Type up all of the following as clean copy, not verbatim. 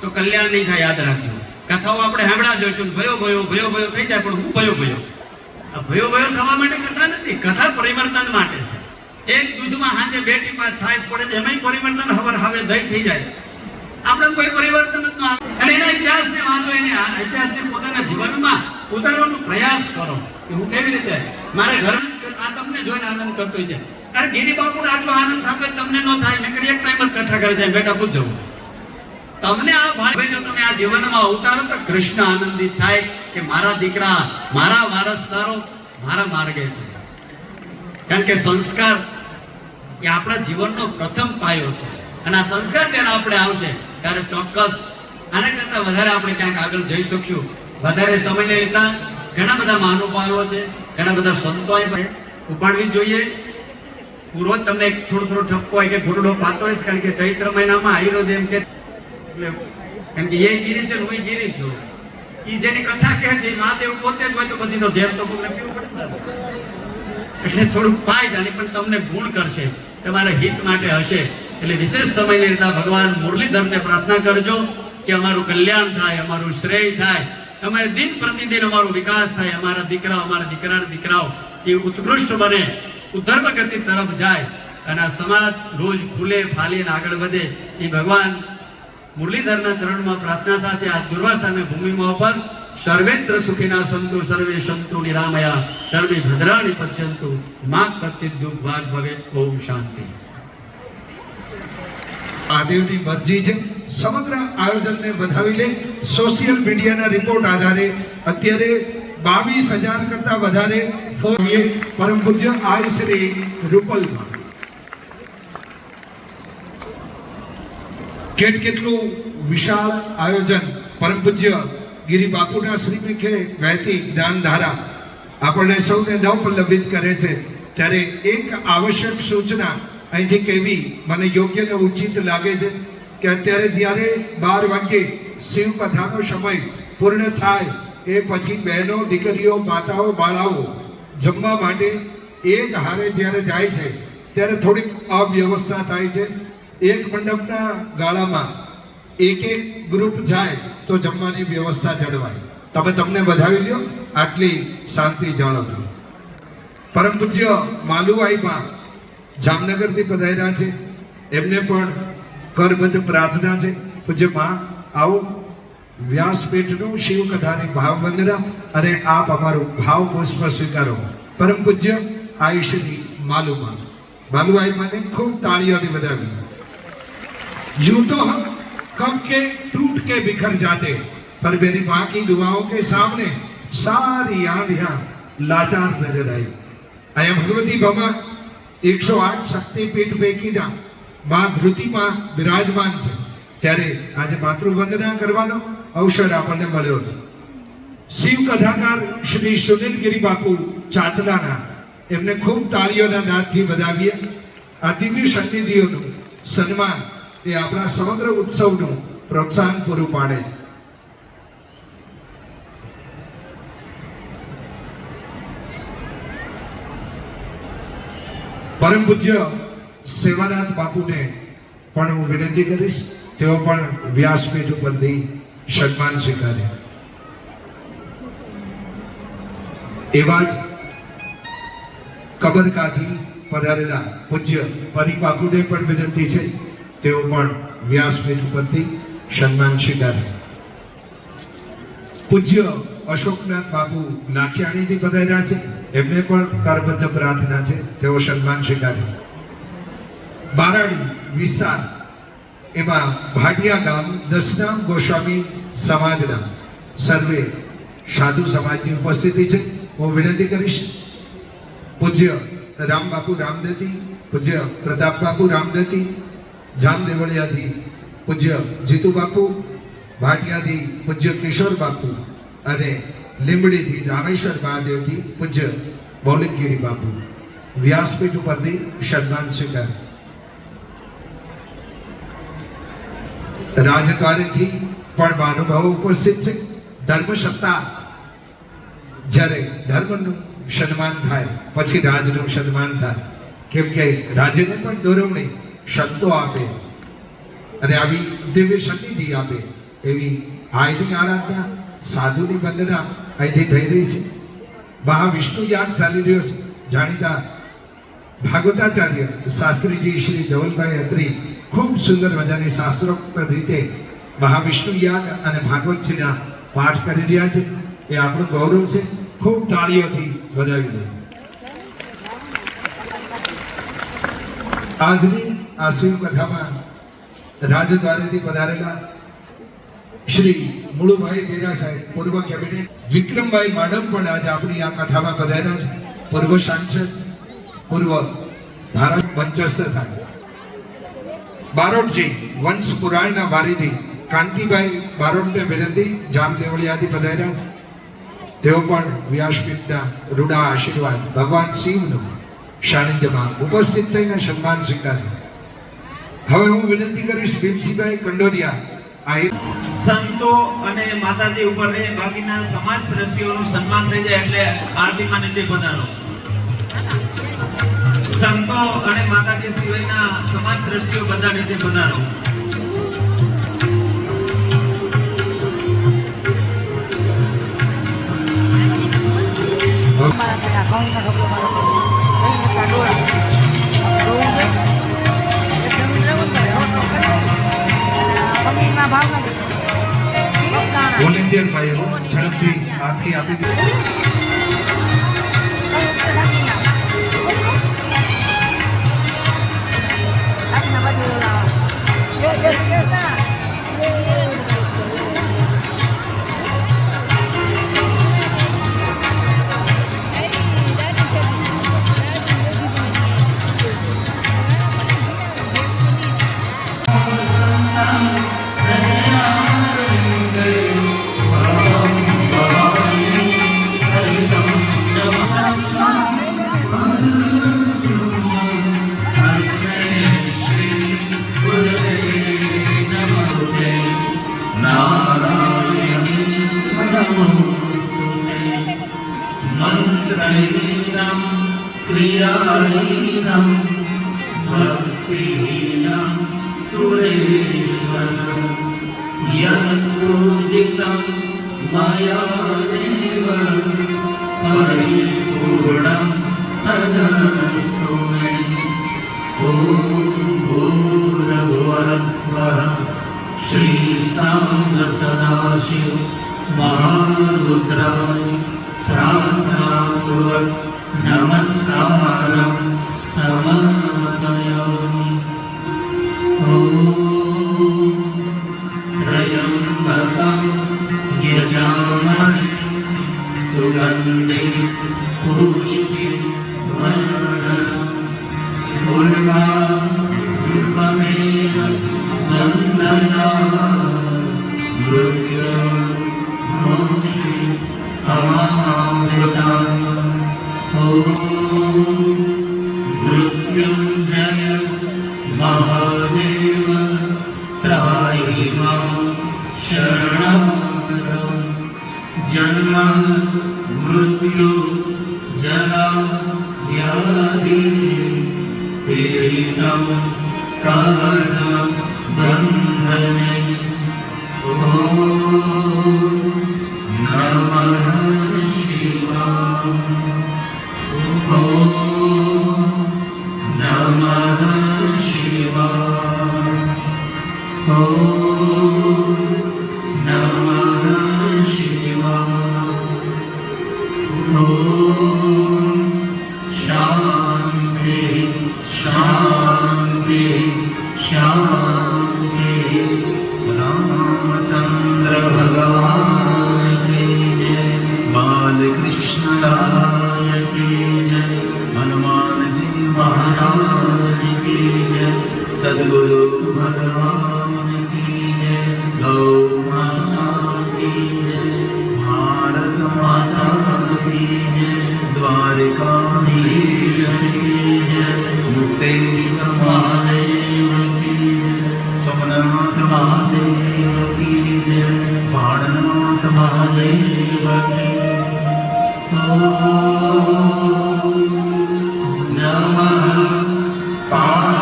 તો કલ્યાણ નહીં થાય, યાદ રાખજો. કથાઓ આપણે સાંભળ્યા જોઈશું, ભયો ભયો થઈ જાય, પણ હું ભયો આ ભયો થવા માટે કથા નથી, કથા પરિવર્તન માટે છે. એક દૂધમાં હાજે 2 ટીપા છાશ પડે તો એમાંય પરિવર્તન હવે દહીં થઈ જાય. આપણે કોઈ પરિવર્તન જ ન આવે. અને એના ઇતિહાસને વાંચો, એને ઇતિહાસને પોતાના જીવનમાં ઉતારવાનો પ્રયાસ કરો કે હું કેવી રીતે મારે ઘર આ તમને જોઈને આનંદ કરતો છે. અરે ગિરી બાપુને આટલો આનંદ થાય તમને ન થાય? મેં કરી એક ટાઈમ જ કથા કરે છે, બેટા પૂછજો. તમને આ ભાઈ જો તમે આ જીવનમાં ઉતારો તો કૃષ્ણ આનંદિત થાય કે મારા દીકરા, મારા વારસદારો મારા માર્ગે છે. કારણ કે સંસ્કાર એ આપણા જીવનનો પ્રથમ પાયો છે. અને આ સંસ્કાર જ્યારે આપણે આવશે ત્યારે ચોક્કસ આના કરતા વધારે આપણે ક્યાંક આગળ જઈ શકશું. વધારે સમયને લેતા ઘણા બધા મહાનુભાવો છે, ઘણા બધા સંતોએ ઉપાડવી જોઈએ. પૂર્વ તમને થોડો ઠપકો હોય કે ઘોડો પાતળીશ, કારણ કે ચૈત્ર મહિનામાં આયરો એમ કે કારણ કે એ ગીરી છે, હું ગીરી છું. એ જેની કથા કહે છે મહાદેવ પોતે જ હોય તો પછી તો જેમ તો પીવું પડે, એટલે થોડુંક પાય જાણે પણ તમને ગુણ કરશે, તમારા હિત માટે હશે. એટલે વિશેષ સમય લેતા ભગવાન મુરલીધરને પ્રાર્થના કરજો કે અમારું કલ્યાણ થાય, અમારું શ્રેય થાય, અમારે દિન પ્રતિદિન અમારો વિકાસ થાય, અમારા દીકરાઓ, અમારા દીકરાના દીકરાઓ એ ઉત્કૃષ્ટ બને, ઉદ્ધર્મ ગતિ તરફ જાય અને આ સમાજ રોજ ફૂલે ફાલીને આગળ વધે. એ ભગવાન મુરલીધરના ચરણમાં પ્રાર્થના સાથે આ દુર્વાસાની ભૂમિમાં ઉપર સર્વેત્ર સુખીના સંતુ સર્વે સંતુ નિરામયા સર્વે ભદ્રાણી પચ્યંતુ મા કચ્ચિત દુઃખ ભાગ ભવે. ઓમ શાંતિ. મહાદેવની મરજી છે. સમગ્ર આયોજનને વધાવી લે. સોશિયલ મીડિયાના રિપોર્ટ આધારે અત્યારે 22,000 કરતા વધારે પરમ પૂજ્ય આઈ શ્રી રૂપલમાં કેટલું વિશાળ આયોજન. પરમ પૂજ્ય ગિરી બાપુના શ્રીમુખે વહેતી જ્ઞાનધારા આપણને સૌને નવપલ્લવિત કરે છે. ત્યારે એક આવશ્યક સૂચના અહીંથી કહેવી મને યોગ્ય અને ઉચિત લાગે છે કે અત્યારે જ્યારે 12 વાગ્યે શિવ કથાનો સમય પૂર્ણ થાય એ પછી બહેનો, દીકરીઓ, માતાઓ, બાળાઓ જમવા માટે એક હારે જ્યારે જાય છે ત્યારે થોડીક અવ્યવસ્થા થાય છે. એક મંડપના ગાળામાં એક ગ્રુપ જાય તો જમવાની વ્યવસ્થા જળવાય. તમે તમને વધાવી લ્યો, આટલી શાંતિ જાળવજો. પરમ પૂજ્ય માલુઆઈમાં જામનગરથી પધાર્યા છે, એમને પણ કરબદ્ધ પ્રાર્થના છે. પૂજ્ય માં આવો વ્યાસપીઠનું શિવ કથાની ભાવ વંદના અને આપ અમારું ભાવ પુષ્પ સ્વીકારો. પરમ પૂજ્ય આઈ શ્રી માલુઆઈ માને ખૂબ તાળીઓથી વધાવી. यूं तो हम कब के टूट के बिखर जाते, पर मेरी माँ की दुआओं के सामने सारी आंधियां लाचार नजर आई. आया भगवती बाबा 108 शक्तिपीठ પૈકીના માં ધૃતિમાં બિરાજમાન છે. ત્યારે આજે માતૃવંદના કરવાનો અવસર આપણને મળ્યો છે. શિવ કથાકાર શ્રી સુનિલ ગિરી બાપુ ચાચલાના એમને ખૂબ તાળીઓના નાદથી વધાવીએ. આ દિવ્ય સન્નિધિઓનું સન્માન એ આપણા સમગ્ર ઉત્સવનું પ્રોત્સાહન પૂરું પાડે છે. પરમ પૂજ્ય સેવાનાથ બાપુને પણ હું વિનંતી કરીશ, તેઓ પણ વ્યાસપીઠ ઉપરથી સન્માન સ્વીકારે. એવા જ કબરકાથી પધારેલા પૂજ્ય પરી બાપુને પણ વિનંતી છે, તેઓ પણ વ્યાસપીઠ ઉપરથી સન્માન સ્વીકારે. પૂજ્ય અશોકનાથ બાપુ નાખિયાણીથી પધાર્યા છે, એમને પણ કરબદ્ધ પ્રાર્થના છે, તેઓ સન્માન સ્વીકારે. બારાડી વિસ્તાર એમાં ભાટિયા ગામ દસનામ ગોસ્વામી સમાજના સર્વે સાધુ સમાજની ઉપસ્થિતિ છે. હું વિનંતી કરીશ પૂજ્ય રામ બાપુ રામદત્તી, પૂજ્ય પ્રતાપ બાપુ રામદત્તી, જામદેવળિયાથી પૂજ્ય જીતુ બાપુ, ભાટિયાથી પૂજ્ય કિશોર બાપુ અને લીંબડીથી રામેશ્વર મહાદેવથી પૂજ્ય મૌલિકગીરી બાપુ વ્યાસપીઠ ઉપરથી સન્માન સ્વીકાર. રાજદ્વારીથી પણ મહાનુભાવો ઉપસ્થિત છે. ધર્મસત્તા જ્યારે ધર્મનું સન્માન થાય પછી રાજનું સન્માન થાય, કેમ કે રાજ્યને પણ દોરવણી સંતો આપે અને આવી દિવ્ય સન્નિધિ આપે એવી આયની આરાધના, સાધુની વંદના અહીંથી થઈ રહી છે. મહાવિષ્ણુ યાગ ચાલી રહ્યો છે. જાણીતા ભાગવતાચાર્ય શાસ્ત્રીજી શ્રી ધવલભાઈ અત્રી ખૂબ સુંદર મજાની શાસ્ત્રોક્ત રીતે મહાવિષ્ણુ યાગ અને ભાગવતજીના પાઠ કરી રહ્યા છે. એ આપણું ગૌરવ છે. ખૂબ તાળીઓથી વધાવી દઈએ. આજની આ શિવ કથામાં રાજદ્વારેથી પધારેલા શ્રી મુળુભાઈ બેરા સાહેબ, પૂર્વ કેબિનેટ વિક્રમભાઈ માડમ પણ આજે આપણી આ કથામાં પધાર્યા છે. પૂર્વ સાંસદ, પૂર્વ ધારા મંચસ્થ થાય. બારોટજી વંશ પુરાણના વારિધી કાંતિભાઈ બારોટને વિનંતી જામદેવળિયાથી પધાર્યા છે. તેઓ પણ વ્યાસપીઠના રૂડા આશીર્વાદ ભગવાન શિવનું સાનિધ્યમાં ઉપસ્થિત થઈને સન્માન સ્વીકારે. હવે હું વિનંતી કરીશ ભીમસિંહભાઈ કંડોરિયા સંતો અને માતાજી ઉપર રહે, બાકીના સમાજ શ્રેષ્ઠીઓનું સન્માન થઈ જાય એટલે આરતીમાં નીચે પધારો. સંતો અને માતાજી સિવાયના સમાજ શ્રેષ્ઠીઓ બધા નીચે પધારો. વોલેન્ટિયર ભાઈઓ ઝડપથી આપી દીધી. મંત્રહીનં ક્રિયાહીનં ભક્તિહીનં સુરેશ્વરં યત્પૂજિतं મયા દેવ પરિપૂર્ણં તદસ્તુ મે. ઓમ ભૂર્ભુવઃ શ્રી સાંબ સદાશિવ મહારુદ્રાય प्रार्थनापूर्वक नमस्कारं समर्पयामि. त्र्यम्बकं यजामहे सुगन्धिं पुष्टिवर्धनम् उर्वारुकमेव वन्दनात् मृत्युर्मोक्षि मृत्युंजय महादेव त्राहि मां शरणं. जन्म मृत्यु जरा व्याधि पीडितं कर्म बन्धने. नमः शिवाय. ओम नमः शिवाय. ओम नमः शिवाय. ओम शांति शांति शांति. रामचंद्र भगवान की जय. बालकृष्ण लाल की जय. हनुमान जी महाराज की जय. सद्गुरु भगवान की जय. गौ माता की जय. भारत माता की जय. द्वारिकाधीश की जय. मुक्तेश्वर महादेव की जय. सोमनाथ महादेव की जय. प्राणनाथ महादेव की. नमः पार्वती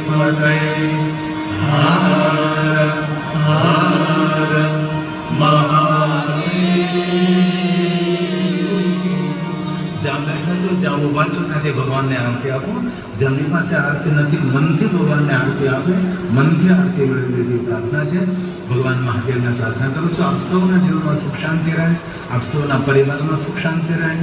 पतये हर હર જ્યાં બેઠા છો જ્યાં ઊભા છો ત્યાંથી ભગવાનને આરતી આપો. જેમની પાસે આરતી નથી મનથી ભગવાનને આરતી આપે, મનથી આરતી મેળવી લેવી પ્રાર્થના છે. ભગવાન મહાદેવને પ્રાર્થના કરું છું આપ સૌના જીવનમાં સુખ શાંતિ રહે, આપ સૌના પરિવારમાં સુખ શાંતિ રહે,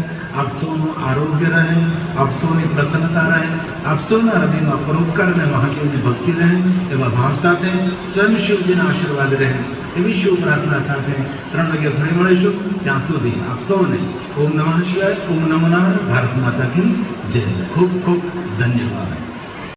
આપ સૌનું આરોગ્ય રહે, આપ સૌની પ્રસન્નતા રહે, આપ સૌના હૃદયમાં પરોપકાર અને મહાદેવની ભક્તિ રહે એવા ભાવ સાથે સ્વયં શિવજીના આશીર્વાદ રહે એવી શુભ પ્રાર્થના સાથે 3 વાગે ફરી મળીશું. ત્યાં સુધી આપ સૌને ઓમ નમઃ શિવાય, ઓમ નમો નારાયણ, ભારત માતા કી જય. ખૂબ ખૂબ ધન્યવાદ.